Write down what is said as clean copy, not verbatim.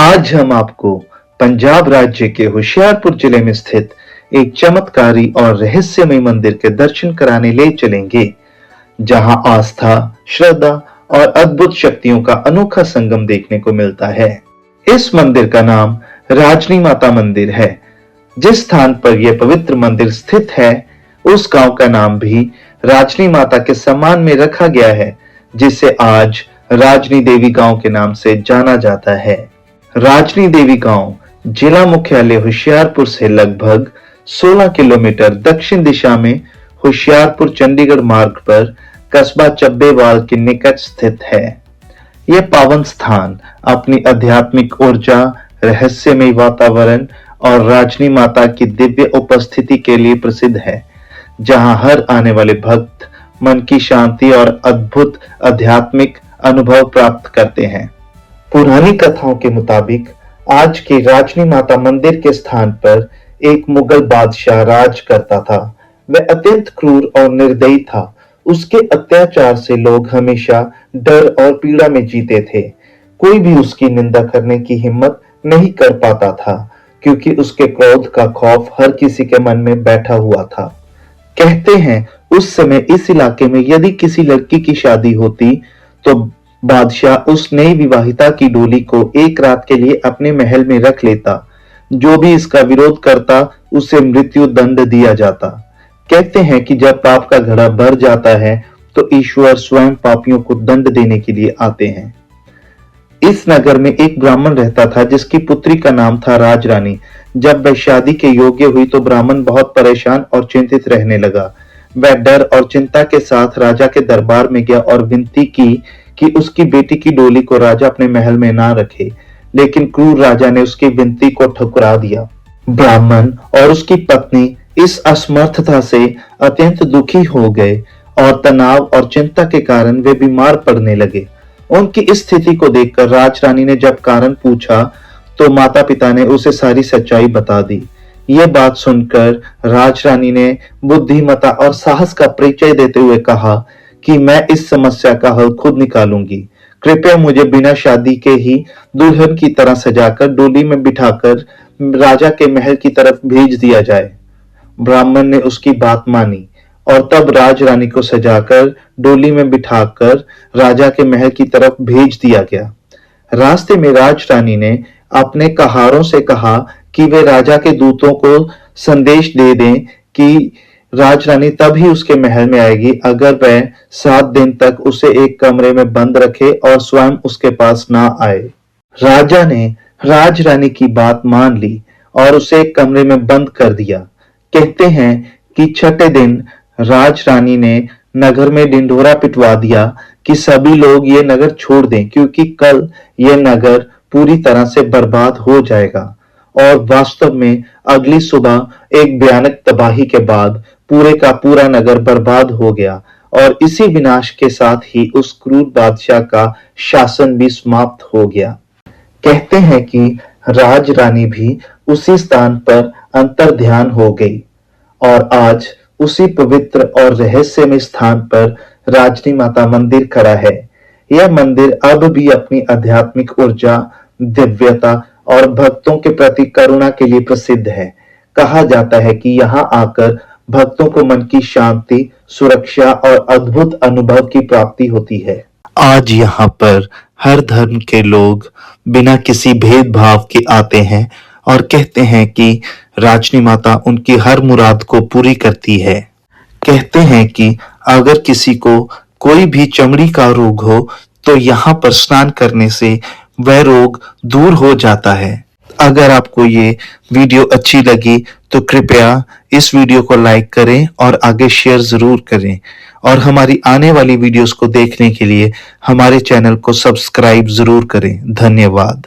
आज हम आपको पंजाब राज्य के होशियारपुर जिले में स्थित एक चमत्कारी और रहस्यमय मंदिर के दर्शन कराने ले चलेंगे, जहां आस्था, श्रद्धा और अद्भुत शक्तियों का अनोखा संगम देखने को मिलता है। इस मंदिर का नाम राजनी माता मंदिर है। जिस स्थान पर यह पवित्र मंदिर स्थित है, उस गांव का नाम भी राजनी माता के सम्मान में रखा गया है, जिसे आज राजनी देवी गांव के नाम से जाना जाता है। राजनी देवी गांव जिला मुख्यालय होशियारपुर से लगभग 16 किलोमीटर दक्षिण दिशा में होशियारपुर चंडीगढ़ मार्ग पर कस्बा चब्बेवाल के निकट स्थित है। यह पावन स्थान अपनी आध्यात्मिक ऊर्जा, रहस्यमय वातावरण और राजनी माता की दिव्य उपस्थिति के लिए प्रसिद्ध है, जहां हर आने वाले भक्त मन की शांति और अद्भुत आध्यात्मिक अनुभव प्राप्त करते हैं। पुरानी कथाओं के मुताबिक आज के राजनी माता मंदिर के स्थान पर एक मुगल बादशाह राज करता था। वह अत्यंत क्रूर और निर्दयी था। उसके अत्याचार से लोग हमेशा डर और पीड़ा में जीते थे। कोई भी उसकी निंदा करने की हिम्मत नहीं कर पाता था, क्योंकि उसके क्रोध का खौफ हर किसी के मन में बैठा हुआ था। कहते हैं उस समय इस इलाके में यदि किसी लड़की की शादी होती तो बादशाह उस नई विवाहिता की डोली को एक रात के लिए अपने महल में रख लेता। जो भी इसका विरोध करता उसे मृत्यु दंड दिया जाता। कहते हैं कि जब पाप का घड़ा भर जाता है तो ईश्वर स्वयं पापियों को दंड देने के लिए आते हैं। इस नगर में एक ब्राह्मण रहता था, जिसकी पुत्री का नाम था राजरानी। जब वह शादी के योग्य हुई तो ब्राह्मण बहुत परेशान और चिंतित रहने लगा। वह डर और चिंता के साथ राजा के दरबार में गया और विनती की कि उसकी बेटी की डोली को राजा अपने महल में ना रखे, लेकिन क्रूर राजा ने उसकी विनती को ठुकरा दिया। ब्राह्मण और उसकी पत्नी इस असमर्थता से अत्यंत दुखी हो गए और तनाव और चिंता के कारण वे बीमार पड़ने लगे। उनकी इस स्थिति को देखकर राजरानी ने जब कारण पूछा तो माता पिता ने उसे सारी सच्चाई बता दी। यह बात सुनकर राजरानी ने बुद्धिमत्ता और साहस का परिचय देते हुए कहा कि मैं इस समस्या का हल खुद निकालूंगी। कृपया मुझे बिना शादी के ही दुल्हन की तरह सजाकर डोली में बिठाकर राजा के महल की तरफ भेज दिया जाए। ब्राह्मण ने उसकी बात मानी और तब राजरानी को सजाकर डोली में बिठाकर राजा के महल की तरफ भेज दिया गया। रास्ते में राजरानी ने अपने कहारों से कहा कि वे राजा के दूतों को संदेश दे दें कि राजरानी तब ही उसके महल में आएगी अगर वह 7 दिन तक उसे एक कमरे में बंद रखे और स्वयं उसके पास ना आए। राजा ने राजरानी की बात मान ली और उसे एक कमरे में बंद कर दिया। कहते हैं कि छठे दिन राजरानी ने नगर में ढिंढोरा पिटवा दिया कि सभी लोग ये नगर छोड़ दें, क्योंकि कल यह नगर पूरी तरह से बर्बाद हो जाएगा। और वास्तव में अगली सुबह एक भयानक तबाही के बाद पूरे का पूरा नगर बर्बाद हो गया और इसी विनाश के साथ ही उस क्रूर बादशाह का शासन भी समाप्त हो गया। कहते हैं कि राजरानी भी उसी स्थान पर अंतर्ध्यान हो गई और आज उसी पवित्र और रहस्यमय स्थान पर राजनी माता मंदिर खड़ा है। यह मंदिर अब भी अपनी आध्यात्मिक ऊर्जा, दिव्यता और भक्तों के प्रति करुणा के लिए प्रसिद्ध है। कहा जाता है कि यहाँ आकर भक्तों को मन की शांति, सुरक्षा और अद्भुत अनुभव की प्राप्ति होती है। आज यहाँ पर हर धर्म के लोग बिना किसी भेदभाव के आते हैं और कहते हैं कि राजनी माता उनकी हर मुराद को पूरी करती है। कहते हैं कि अगर किसी को कोई भी चमड़ी का रोग हो तो यहाँ पर स्नान करने से वह रोग दूर हो जाता है। अगर आपको ये वीडियो अच्छी लगी तो कृपया इस वीडियो को लाइक करें और आगे शेयर जरूर करें, और हमारी आने वाली वीडियोस को देखने के लिए हमारे चैनल को सब्सक्राइब जरूर करें। धन्यवाद।